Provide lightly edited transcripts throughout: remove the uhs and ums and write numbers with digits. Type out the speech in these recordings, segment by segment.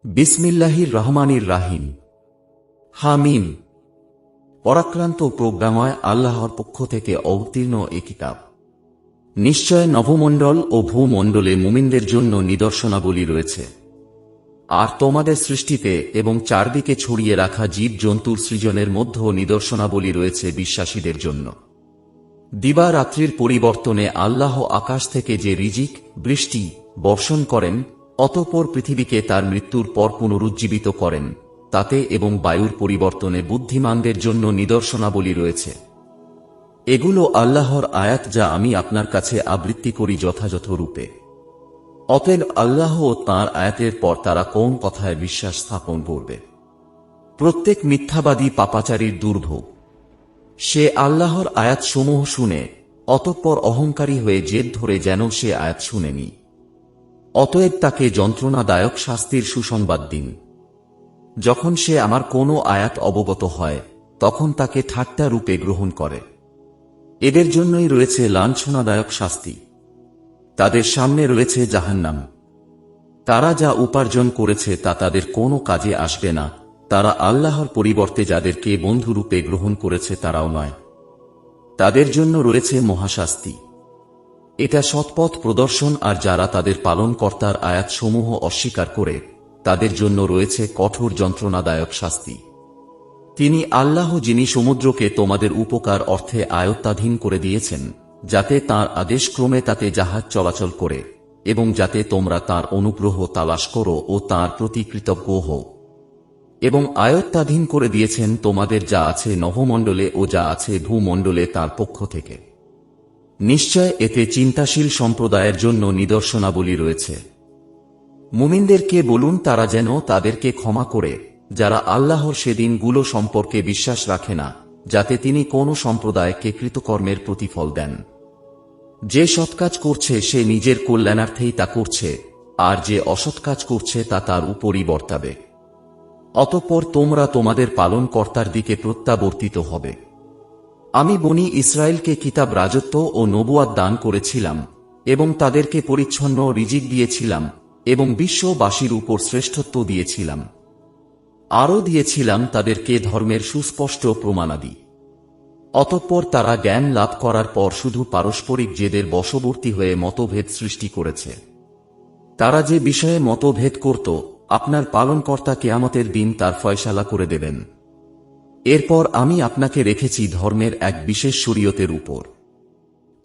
বিসমিল্লাহির রহমানির রাহিম। হামিম। পরাক্রান্ত প্রোগ্রাময় আল্লাহর পক্ষ থেকে অবতীর্ণ এ কিতাব। নিশ্চয় নভমণ্ডল ও ভূমণ্ডলে মুমিনদের জন্য নিদর্শনাবলী রয়েছে। আর তোমাদের সৃষ্টিতে এবং চারদিকে ছড়িয়ে রাখা জীব জন্তুর সৃজনের মধ্যেও নিদর্শনাবলী রয়েছে বিশ্বাসীদের জন্য। দিবা রাত্রির পরিবর্তনে আল্লাহ আকাশ থেকে যে রিজিক বৃষ্টি বর্ষণ করেন, অতঃপর পৃথিবীকে তার মৃত্যুর পর পুনরুজ্জীবিত করেন, তাতে এবং বায়ুর পরিবর্তনে বুদ্ধিমানদের জন্য নিদর্শনাবলী রয়েছে। এগুলো আল্লাহর আয়াত যা আমি আপনার কাছে আবৃত্তি করি যথাযথ রূপে। অতএব আল্লাহ ও তাঁর আয়াতের পর তারা কোন কথায় বিশ্বাস স্থাপন করবে? প্রত্যেক মিথ্যাবাদী পাপাচারীর দুর্ভোগ। সে আল্লাহর আয়াতসমূহ শুনে অতঃপর অহংকারী হয়ে জেদ ধরে যেন সে আয়াত শুনেনি। অতএব তাকে যন্ত্রণাদায়ক শাস্তির সুসংবাদ দিন। যখন সে আমার কোনো আয়াত অবগত হয়, তখন তাকে ঠাট্টা রূপে গ্রহণ করে। এদের জন্যই রয়েছে লাঞ্ছনাদায়ক শাস্তি। তাদের সামনে রয়েছে জাহান্নাম। তারা যা উপার্জন করেছে তা তাদের কোনো কাজে আসবে না। তারা আল্লাহর পরিবর্তে যাদেরকে বন্ধুরূপে গ্রহণ করেছে তারাও নয়। তাদের জন্য রয়েছে মহাশাস্তি। এটা সৎপথ প্রদর্শন, আর যারা তাদের পালনকর্তার আয়াতসমূহ অস্বীকার করে তাদের জন্য রয়েছে কঠোর যন্ত্রণাদায়ক শাস্তি। তিনি আল্লাহ, যিনি সমুদ্রকে তোমাদের উপকার অর্থে আয়ত্তাধীন করে দিয়েছেন, যাতে তাঁর আদেশক্রমে তাতে জাহাজ চলাচল করে এবং যাতে তোমরা তাঁর অনুগ্রহ তালাশ করো ও তাঁর প্রতি কৃতজ্ঞ হও। এবং আয়ত্তাধীন করে দিয়েছেন তোমাদের যা আছে নভমণ্ডলে ও যা আছে ভূমণ্ডলে তাঁর পক্ষ থেকে। নিশ্চয় এতে চিন্তাশীল সম্প্রদায়ের জন্য নিদর্শনাবলী রয়েছে। মুমিনদেরকে বলুন তারা যেন তাদেরকে ক্ষমা করে যারা আল্লাহর সেদিনগুলো সম্পর্কে বিশ্বাস রাখে না, যাতে তিনি কোন সম্প্রদায়কে কৃতকর্মের প্রতিফল দেন। যে সৎকাজ করছে সে নিজের কল্যাণার্থেই তা করছে, আর যে অসৎ কাজ করছে তা তার উপরই বর্তাবে। অতঃপর তোমরা তোমাদের পালনকর্তার দিকে প্রত্যাবর্তিত হবে। আমি বনী ইসরায়েলকে কিতাব, রাজত্ব ও নবুয়াত দান করেছিলাম এবং তাদেরকে পরিচ্ছন্ন রিজিক দিয়েছিলাম এবং বিশ্ববাসীর উপর শ্রেষ্ঠত্ব দিয়েছিলাম। আরও দিয়েছিলাম তাদেরকে ধর্মের সুস্পষ্ট প্রমাণাদি। অতঃপর তারা জ্ঞান লাভ করার পর শুধু পারস্পরিক জেদের বশবর্তী হয়ে মতভেদ সৃষ্টি করেছে। তারা যে বিষয়ে মতভেদ করত, আপনার পালনকর্তা কিয়ামতের দিন তার ফয়সালা করে দেবেন। এরপর আমি আপনাকে রেখেছি ধর্মের এক বিশেষ শরীয়তের উপর।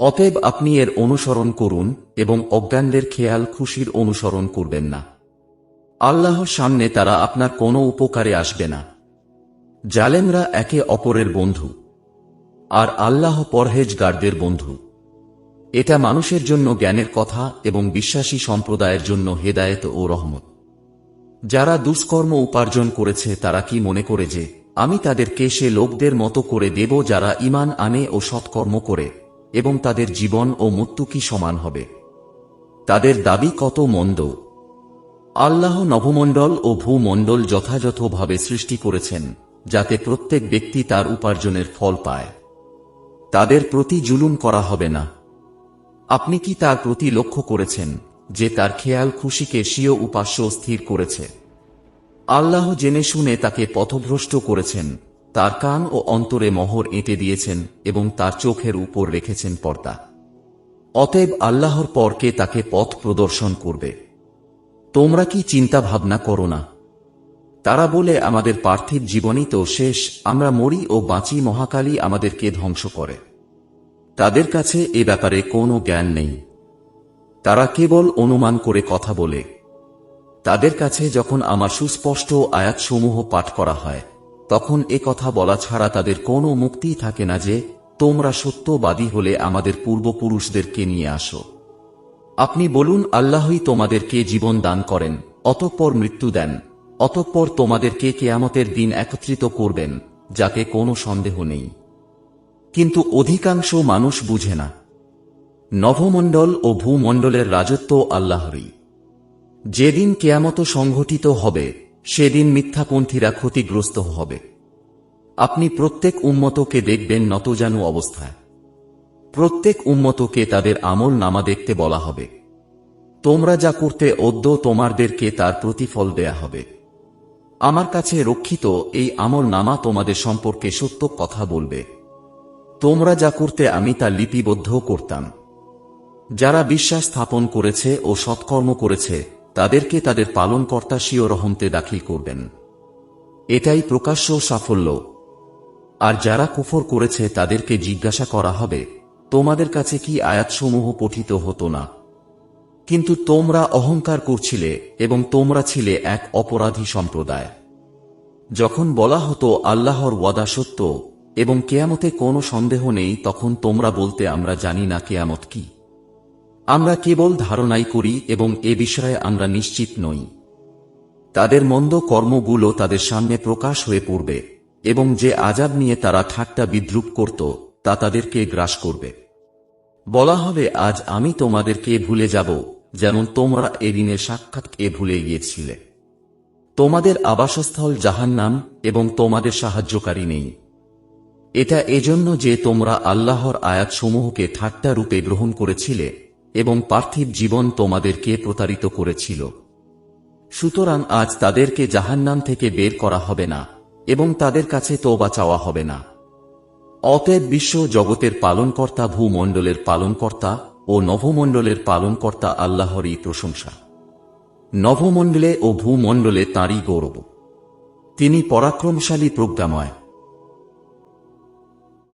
অতএব আপনি এর অনুসরণ করুন এবং অজ্ঞানদের খেয়াল খুশির অনুসরণ করবেন না। আল্লাহর সামনে তারা আপনার কোনো উপকারে আসবে না। জালেমরা একে অপরের বন্ধু, আর আল্লাহ পরহেজগারদের বন্ধু। এটা মানুষের জন্য জ্ঞানের কথা এবং বিশ্বাসী সম্প্রদায়ের জন্য হেদায়েত ও রহমত। যারা দুষ্কর্ম উপার্জন করেছে তারা কি মনে করে যে আমি তাদেরকে সে লোকদের মতো করে দেব যারা ঈমান আনে ও সৎকর্ম করে, এবং তাদের জীবন ও মৃত্যু কি সমান হবে? তাদের দাবি কত মন্দ! আল্লাহ নভমণ্ডল ও ভূমণ্ডল যথাযথভাবে সৃষ্টি করেছেন, যাতে প্রত্যেক ব্যক্তি তার উপার্জনের ফল পায়। তাদের প্রতি জুলুম করা হবে না। আপনি কি তার প্রতি লক্ষ্য করেছেন যে তার খেয়াল খুশিকে স্বীয় উপাস্য স্থির করেছে? আল্লাহ জেনে শুনে তাকে পথভ্রষ্ট করেছেন, তার কান ও অন্তরে মোহর এঁটে দিয়েছেন এবং তার চোখের উপর রেখেছেন পর্দা। অতএব আল্লাহর পর কে তাকে পথ প্রদর্শন করবে? তোমরা কি চিন্তা ভাবনা করো না? তারা বলে আমাদের পার্থিব জীবনই তো শেষ, আমরা মরি ও বাঁচি, মহাকালী আমাদেরকে ধ্বংস করে। তাদের কাছে এ ব্যাপারে কোনো জ্ঞান নেই। তারা কেবল অনুমান করে কথা বলে। তাদের কাছে যখন আমার সুস্পষ্ট আয়াতসমূহ পাঠ করা হয়, তখন এ কথা বলা ছাড়া তাদের কোনো মুক্তিই থাকে না যে তোমরা সত্যবাদী হলে আমাদের পূর্বপুরুষদেরকে নিয়ে আসো। আপনি বলুন, আল্লাহই তোমাদেরকে জীবন দান করেন, অতঃপর মৃত্যু দেন, অতঃপর তোমাদেরকে কিয়ামতের দিন একত্রিত করবেন, যাতে কোনো সন্দেহ নেই। কিন্তু অধিকাংশ মানুষ বুঝে না। নভমণ্ডল ও ভূমণ্ডলের রাজত্ব আল্লাহরই। যেদিন কিয়ামত সংঘটিত হবে সেদিন মিথ্যাপন্থীরা ক্ষতিগ্রস্ত হবে। আপনি প্রত্যেক উম্মতকে দেখবেন নতজানু অবস্থায়। প্রত্যেক উম্মতকে তাদের আমল নামা দেখতে বলা হবে। তোমরা যা করতে অদ্য তোমাদেরকে তার প্রতিফল দেয়া হবে। আমার কাছে রক্ষিত এই আমল নামা তোমাদের সম্পর্কে সত্য কথা বলবে। তোমরা যা করতে আমি তা লিপিবদ্ধ করতাম। যারা বিশ্বাস স্থাপন করেছে ও সৎকর্ম করেছে তাদেরকে তাদের পালনকর্তা স্বীয় রহমতে দাখিল করবেন। এটাই প্রকাশ্য সাফল্য। আর যারা কুফর করেছে তাদেরকে জিজ্ঞাসা করা হবে, তোমাদের কাছে কি আয়াতসমূহ পঠিত হতো না? কিন্তু তোমরা অহংকার করছিলে এবং তোমরা ছিলে এক অপরাধী সম্প্রদায়। যখন বলা হতো আল্লাহর ওয়াদা সত্য এবং কেয়ামতে কোনো সন্দেহ নেই, তখন তোমরা বলতে আমরা জানি না কেয়ামত কি। আমরা কেবল ধারণাই করি এবং এ বিষয়ে আমরা নিশ্চিত নই। তাদের মন্দ কর্মগুলো তাদের সামনে প্রকাশ হয়ে পড়বে এবং যে আযাব নিয়ে তারা ঠাট্টা বিদ্রূপ করত তা তাদেরকে গ্রাস করবে। বলা হবে, আজ আমি তোমাদেরকে ভুলে যাব যেমন তোমরা এদিনের সাক্ষাৎকে ভুলে গিয়েছিলে। তোমাদের আবাসস্থল জাহান্নাম এবং তোমাদের সাহায্যকারী নেই। এটা এজন্য যে তোমরা আল্লাহর আয়াতসমূহকে ঠাট্টা রূপে গ্রহণ করেছিলে এবং পার্থিব জীবন তোমাদেরকে প্রতারিত করেছিল। সুতরাং আজ তাদেরকে জাহান্নাম থেকে বের করা হবে না এবং তাদের কাছে তওবা চাওয়া হবে না। অতএব বিশ্ব জগতের পালনকর্তা, ভূমণ্ডলের পালনকর্তা ও নভমণ্ডলের পালনকর্তা আল্লাহরই প্রশংসা। নভমণ্ডলে ও ভূমণ্ডলে তাঁরই গৌরব। তিনি পরাক্রমশালী, প্রজ্ঞাময়।